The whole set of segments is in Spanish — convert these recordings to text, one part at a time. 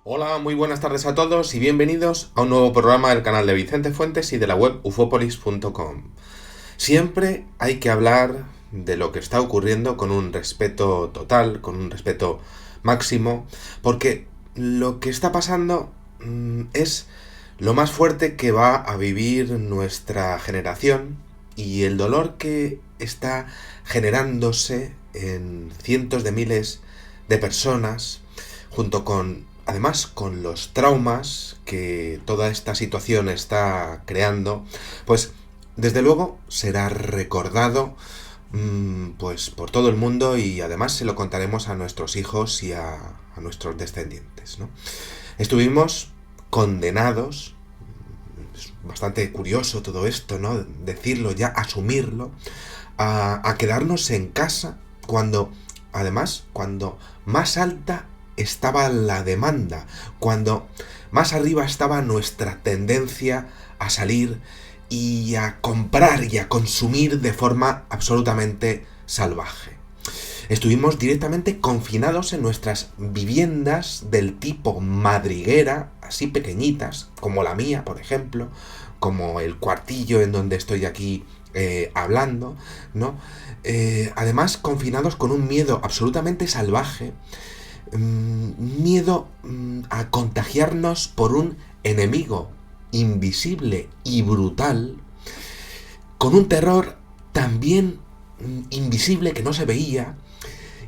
Hola, muy buenas tardes a todos y bienvenidos a un nuevo programa del canal de Vicente Fuentes y de la web ufopolis.com. Siempre hay que hablar de lo que está ocurriendo con un respeto total, con un respeto máximo, porque lo que está pasando es lo más fuerte que va a vivir nuestra generación y el dolor que está generándose en cientos de miles de personas, junto con, además, con los traumas que toda esta situación está creando, pues desde luego será recordado pues por todo el mundo, y además se lo contaremos a nuestros hijos y a nuestros descendientes, ¿no? Estuvimos condenados, es bastante curioso todo esto, ¿no? Decirlo ya, asumirlo, a quedarnos en casa cuando, además, cuando más alta estaba la demanda, cuando más arriba estaba nuestra tendencia a salir y a comprar y a consumir de forma absolutamente salvaje. Estuvimos directamente confinados en nuestras viviendas del tipo madriguera, así pequeñitas, como la mía, por ejemplo, como el cuartillo en donde estoy aquí hablando, ¿no? Además, confinados con un miedo absolutamente salvaje, miedo a contagiarnos por un enemigo invisible y brutal, con un terror también invisible que no se veía,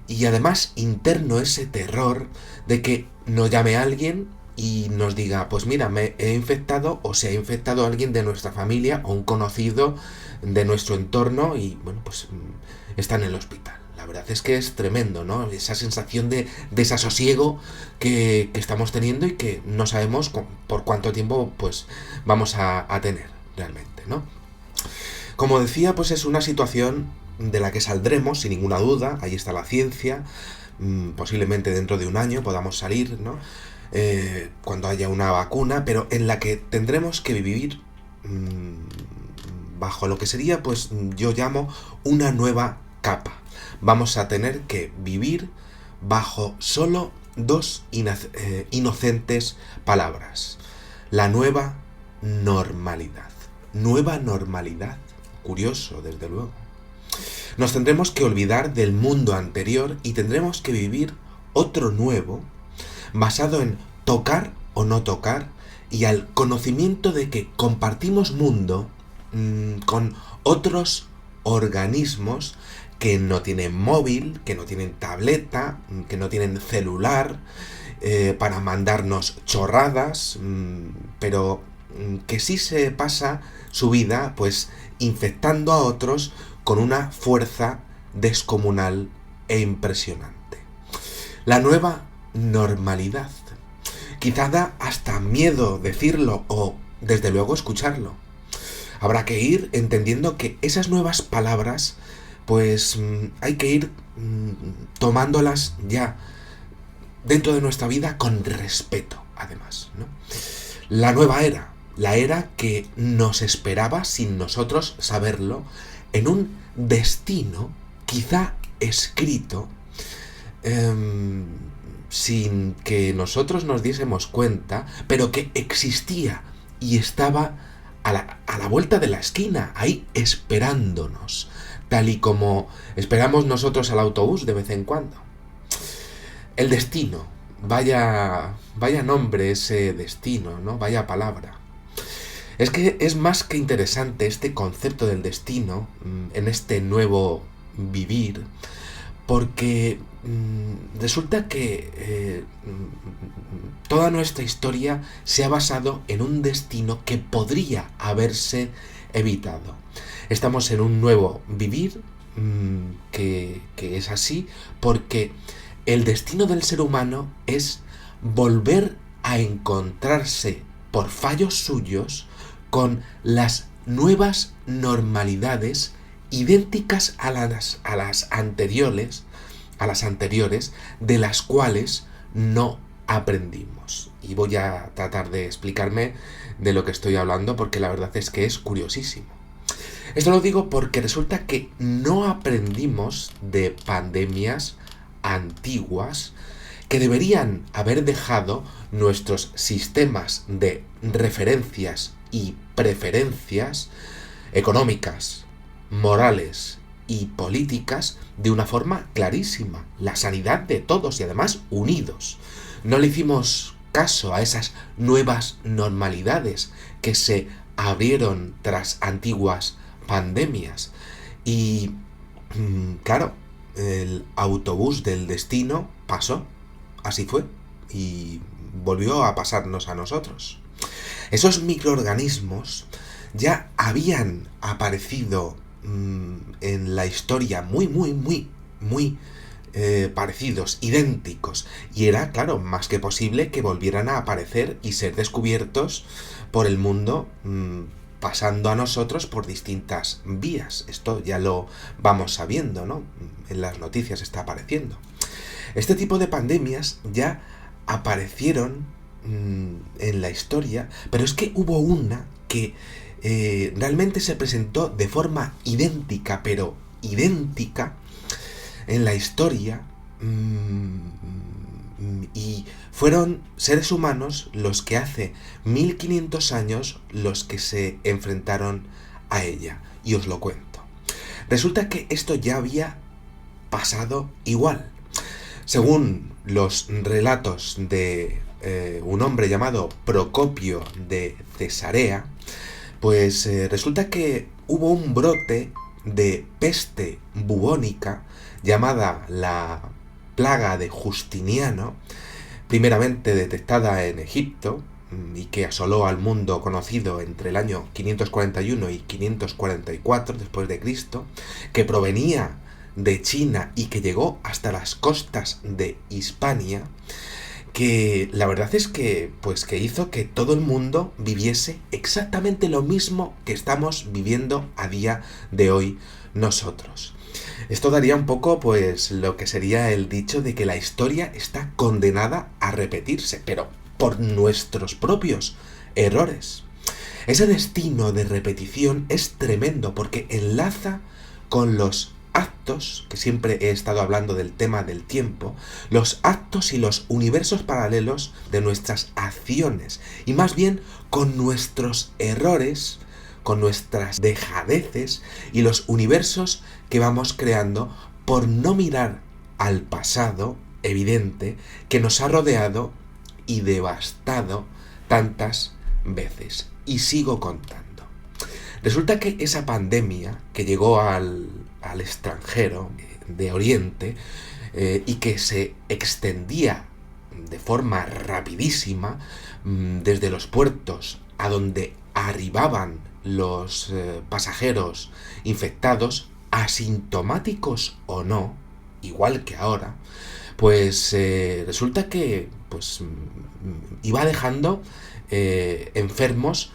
y además interno ese terror de que nos llame alguien y nos diga, pues mira, me he infectado o se ha infectado alguien de nuestra familia o un conocido de nuestro entorno y bueno, pues está en el hospital. La verdad es que es tremendo, ¿no? Esa sensación de desasosiego que estamos teniendo y que no sabemos por cuánto tiempo pues vamos a tener realmente, ¿no? Como decía, pues es una situación de la que saldremos sin ninguna duda. Ahí está la ciencia. Posiblemente dentro de un año podamos salir, ¿no? Cuando haya una vacuna, pero en la que tendremos que vivir bajo lo que sería, pues yo llamo una nueva capa. Vamos a tener que vivir bajo solo dos inocentes palabras: la nueva normalidad. Nueva normalidad. Curioso, desde luego. Nos tendremos que olvidar del mundo anterior y tendremos que vivir otro nuevo, basado en tocar o no tocar y al conocimiento de que compartimos mundo con otros organismos que no tienen móvil, que no tienen tableta, que no tienen celular, para mandarnos chorradas, pero que sí se pasa su vida pues infectando a otros con una fuerza descomunal e impresionante. La nueva normalidad. Quizá da hasta miedo decirlo o, desde luego, escucharlo. Habrá que ir entendiendo que esas nuevas palabras, pues hay que ir tomándolas ya dentro de nuestra vida con respeto, además, ¿no? La nueva era, la era que nos esperaba sin nosotros saberlo, en un destino quizá escrito sin que nosotros nos diésemos cuenta, pero que existía y estaba a la vuelta de la esquina, ahí esperándonos, tal y como esperamos nosotros al autobús de vez en cuando. El destino, vaya nombre ese destino, ¿no? Vaya palabra. Es que es más que interesante este concepto del destino en este nuevo vivir, porque resulta que toda nuestra historia se ha basado en un destino que podría haberse evitado. Estamos en un nuevo vivir que es así porque el destino del ser humano es volver a encontrarse por fallos suyos con las nuevas normalidades idénticas a las anteriores, de las cuales no aprendimos. Y voy a tratar de explicarme de lo que estoy hablando porque la verdad es que es curiosísimo. Esto lo digo porque resulta que no aprendimos de pandemias antiguas que deberían haber dejado nuestros sistemas de referencias y preferencias económicas, morales y políticas de una forma clarísima, la sanidad de todos y además unidos. No le hicimos caso a esas nuevas normalidades que se abrieron tras antiguas pandemias y claro, el autobús del destino pasó, así fue, y volvió a pasarnos a nosotros. Esos microorganismos ya habían aparecido en la historia muy parecidos, idénticos, y era, claro, más que posible que volvieran a aparecer y ser descubiertos por el mundo, pasando a nosotros por distintas vías. Esto ya lo vamos sabiendo, ¿no? En las noticias está apareciendo. Este tipo de pandemias ya aparecieron en la historia, pero es que hubo una que realmente se presentó de forma idéntica, pero idéntica en la historia, y fueron seres humanos los que hace 1500 años los que se enfrentaron a ella, y os lo cuento. Resulta que esto ya había pasado igual. Según los relatos de un hombre llamado Procopio de Cesarea, pues resulta que hubo un brote de peste bubónica llamada la plaga de Justiniano, primeramente detectada en Egipto y que asoló al mundo conocido entre el año 541 y 544 después de Cristo, que provenía de China y que llegó hasta las costas de Hispania, que la verdad es que hizo que todo el mundo viviese exactamente lo mismo que estamos viviendo a día de hoy nosotros. Esto daría un poco pues lo que sería el dicho de que la historia está condenada a repetirse, pero por nuestros propios errores. Ese destino de repetición es tremendo porque enlaza con los actos, que siempre he estado hablando del tema del tiempo, los actos y los universos paralelos de nuestras acciones, y más bien con nuestros errores, con nuestras dejadeces y los universos que vamos creando por no mirar al pasado evidente que nos ha rodeado y devastado tantas veces. Y sigo contando. Resulta que esa pandemia que llegó al extranjero de Oriente y que se extendía de forma rapidísima desde los puertos a donde arribaban los pasajeros infectados, asintomáticos o no, igual que ahora, pues resulta que iba dejando enfermos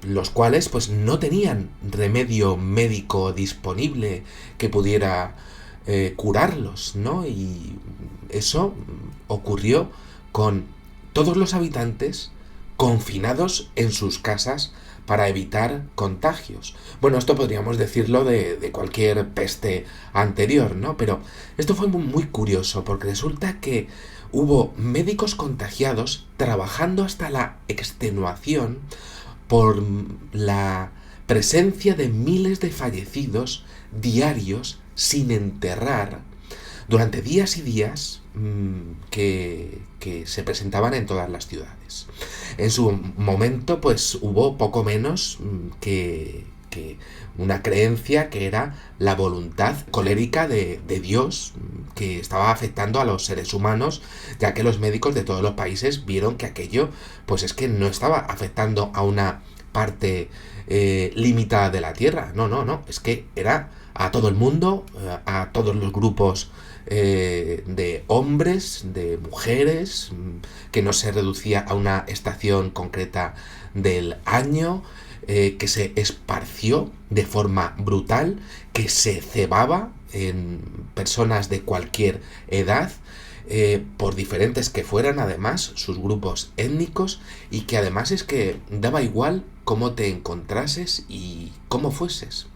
los cuales pues no tenían remedio médico disponible que pudiera curarlos, ¿no? Y eso ocurrió con todos los habitantes confinados en sus casas para evitar contagios. Bueno, esto podríamos decirlo de cualquier peste anterior, ¿no? Pero esto fue muy curioso porque resulta que hubo médicos contagiados trabajando hasta la extenuación por la presencia de miles de fallecidos diarios sin enterrar durante días y días que se presentaban en todas las ciudades. En su momento, pues hubo poco menos que una creencia que era la voluntad colérica de Dios que estaba afectando a los seres humanos, ya que los médicos de todos los países vieron que aquello, pues es que no estaba afectando a una parte limitada de la Tierra, no, es que era a todo el mundo, a todos los grupos de hombres, de mujeres, que no se reducía a una estación concreta del año, que se esparció de forma brutal, que se cebaba en personas de cualquier edad, por diferentes que fueran además sus grupos étnicos, y que además es que daba igual cómo te encontrases y cómo fueses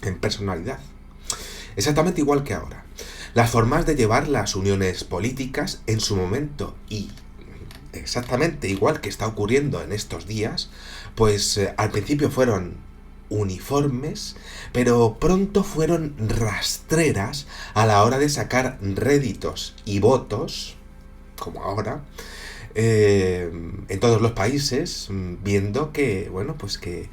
en personalidad. Exactamente igual que ahora. las formas de llevar las uniones políticas en su momento y exactamente igual que está ocurriendo en estos días, pues al principio fueron uniformes, pero pronto fueron rastreras a la hora de sacar réditos y votos, como ahora, en todos los países, viendo que, bueno, pues que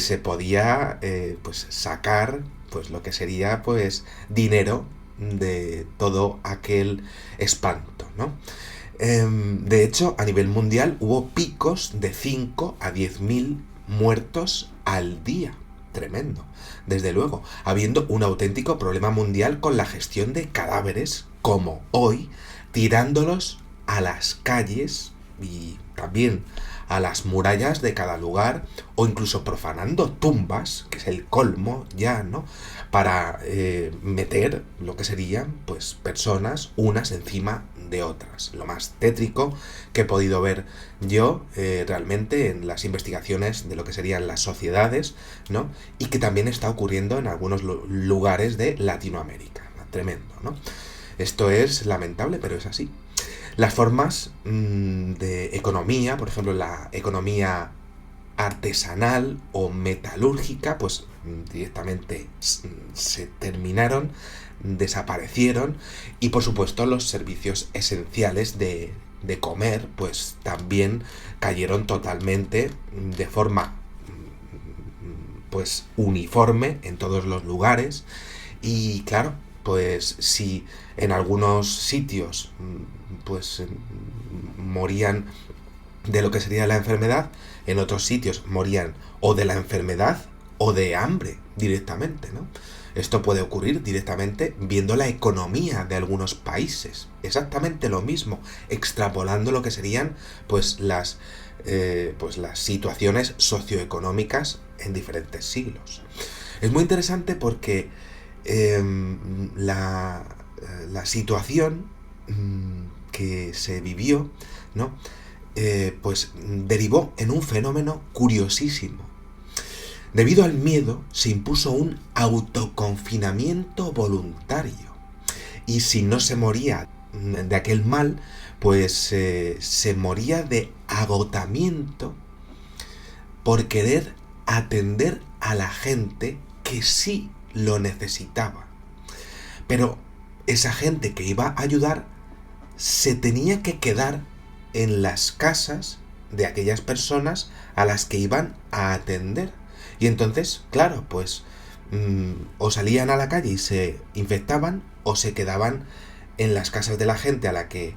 se podía pues sacar pues lo que sería pues dinero de todo aquel espanto, ¿no? De hecho, a nivel mundial hubo picos de 5 a 10.000 muertos al día. Tremendo, desde luego, habiendo un auténtico problema mundial con la gestión de cadáveres, como hoy, tirándolos a las calles y también a las murallas de cada lugar, o incluso profanando tumbas, que es el colmo ya, ¿no? Para meter lo que serían, pues, personas unas encima de otras. Lo más tétrico que he podido ver yo realmente en las investigaciones de lo que serían las sociedades, ¿no? Y que también está ocurriendo en algunos lugares de Latinoamérica. Tremendo, ¿no? Esto es lamentable, pero es así. Las formas de economía, por ejemplo, la economía artesanal o metalúrgica, pues directamente se terminaron, desaparecieron, y por supuesto los servicios esenciales de comer, pues también cayeron totalmente de forma pues uniforme en todos los lugares. Y claro, pues si en algunos sitios pues morían de lo que sería la enfermedad, en otros sitios morían o de la enfermedad o de hambre directamente, ¿no? Esto puede ocurrir directamente viendo la economía de algunos países. Exactamente lo mismo, extrapolando lo que serían pues las situaciones socioeconómicas en diferentes siglos. Es muy interesante porque la situación que se vivió, ¿no? Pues derivó en un fenómeno curiosísimo. Debido al miedo, se impuso un autoconfinamiento voluntario. Y si no se moría de aquel mal, pues se moría de agotamiento por querer atender a la gente que sí lo necesitaba. Pero esa gente que iba a ayudar se tenía que quedar en las casas de aquellas personas a las que iban a atender. Y entonces, claro, pues o salían a la calle y se infectaban, o se quedaban en las casas de la gente a la que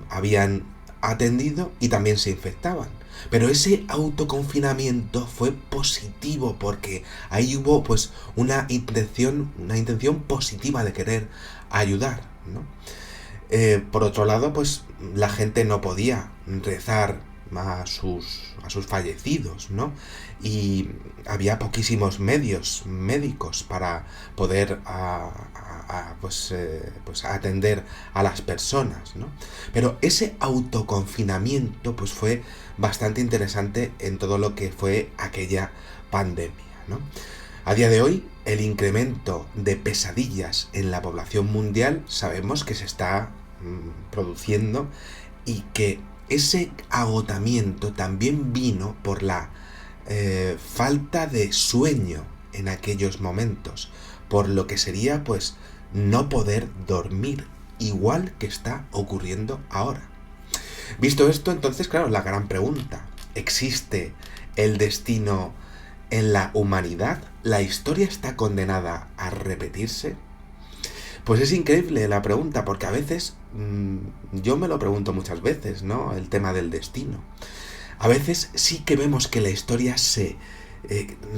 habían atendido y también se infectaban. Pero ese autoconfinamiento fue positivo porque ahí hubo pues una intención positiva de querer ayudar, ¿no? Por otro lado, pues la gente no podía rezar a sus fallecidos, ¿no? Y había poquísimos medios médicos para poder pues atender a las personas, ¿no? Pero ese autoconfinamiento pues fue bastante interesante en todo lo que fue aquella pandemia, ¿no? A día de hoy, el incremento de pesadillas en la población mundial sabemos que se está produciendo, y que ese agotamiento también vino por la falta de sueño en aquellos momentos, por lo que sería pues no poder dormir, igual que está ocurriendo ahora. Visto esto, entonces, claro, la gran pregunta: ¿existe el destino en la humanidad? ¿La historia está condenada a repetirse? Pues es increíble la pregunta, porque a veces yo me lo pregunto muchas veces, ¿no? El tema del destino. A veces sí que vemos que la historia se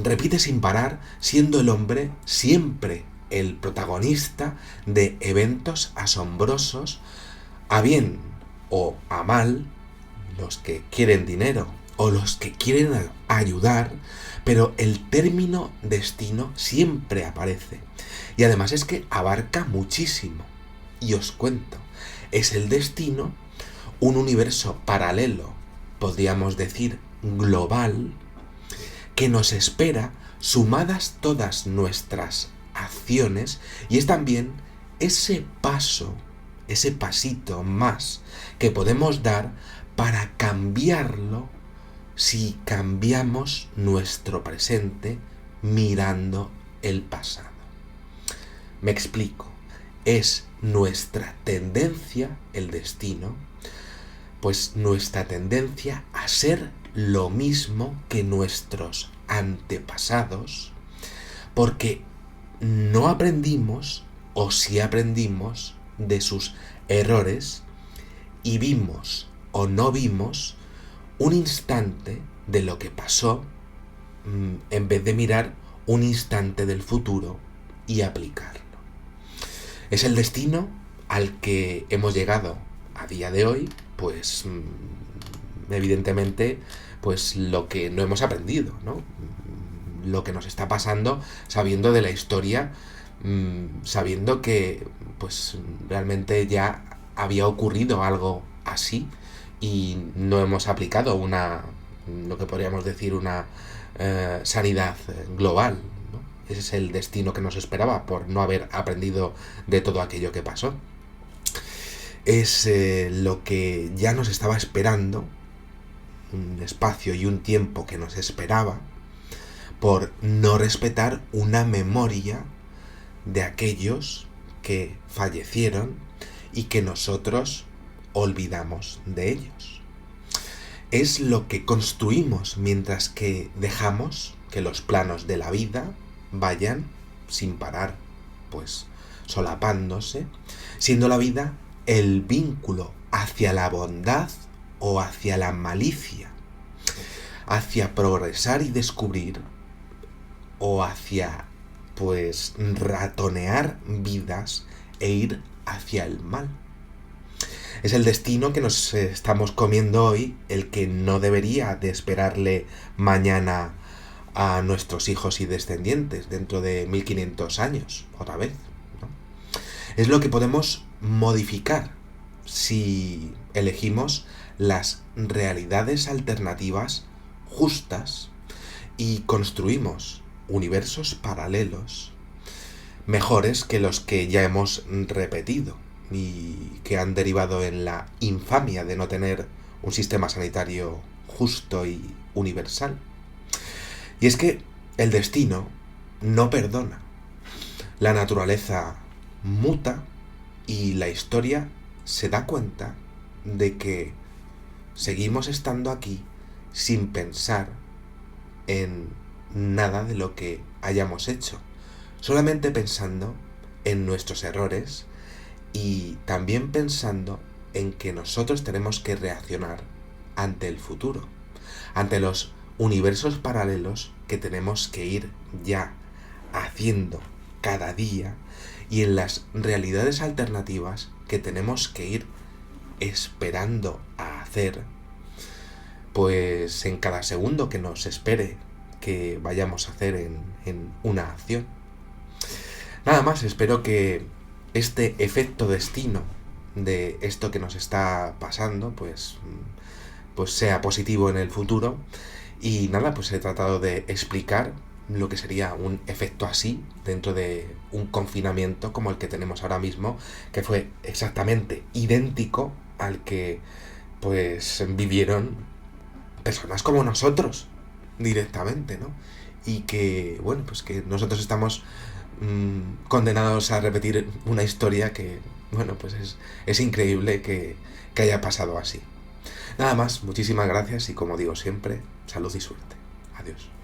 repite sin parar, siendo el hombre siempre el protagonista de eventos asombrosos, a bien o a mal, los que quieren dinero o los que quieren ayudar, pero el término destino siempre aparece. Y además es que abarca muchísimo. Y os cuento, es el destino un universo paralelo, podríamos decir global, que nos espera sumadas todas nuestras acciones, y es también ese paso, ese pasito más que podemos dar para cambiarlo si cambiamos nuestro presente mirando el pasado. Me explico. Es nuestra tendencia, el destino, pues nuestra tendencia a ser lo mismo que nuestros antepasados, porque no aprendimos, o sí aprendimos, de sus errores y vimos o no vimos un instante de lo que pasó en vez de mirar un instante del futuro y aplicarlo. Es el destino al que hemos llegado a día de hoy, pues evidentemente, pues lo que no hemos aprendido, ¿no? Lo que nos está pasando sabiendo de la historia, sabiendo que pues realmente ya había ocurrido algo así y no hemos aplicado lo que podríamos decir una sanidad global, ¿no? Ese es el destino que nos esperaba por no haber aprendido de todo aquello que pasó. Es lo que ya nos estaba esperando, un espacio y un tiempo que nos esperaba por no respetar una memoria de aquellos que fallecieron y que nosotros olvidamos de ellos. Es lo que construimos mientras que dejamos que los planos de la vida vayan sin parar, pues solapándose, siendo la vida el vínculo hacia la bondad o hacia la malicia, hacia progresar y descubrir, o hacia pues ratonear vidas e ir hacia el mal. Es el destino que nos estamos comiendo hoy, el que no debería de esperarle mañana a nuestros hijos y descendientes dentro de 1500 años, otra vez, ¿no? Es lo que podemos modificar si elegimos las realidades alternativas justas y construimos universos paralelos mejores que los que ya hemos repetido y que han derivado en la infamia de no tener un sistema sanitario justo y universal. Y es que el destino no perdona. La naturaleza muta y la historia se da cuenta de que seguimos estando aquí sin pensar en nada de lo que hayamos hecho, solamente pensando en nuestros errores y también pensando en que nosotros tenemos que reaccionar ante el futuro, ante los universos paralelos que tenemos que ir ya haciendo cada día y en las realidades alternativas que tenemos que ir esperando a hacer, pues en cada segundo que nos espere que vayamos a hacer en una acción. Nada más, espero que este efecto destino de esto que nos está pasando pues sea positivo en el futuro. Y nada, pues he tratado de explicar lo que sería un efecto así dentro de un confinamiento como el que tenemos ahora mismo, que fue exactamente idéntico al que pues vivieron personas como nosotros directamente, ¿no? Y que, bueno, pues que nosotros estamos condenados a repetir una historia que, bueno, pues es increíble que haya pasado así. Nada más, muchísimas gracias y como digo siempre, salud y suerte. Adiós.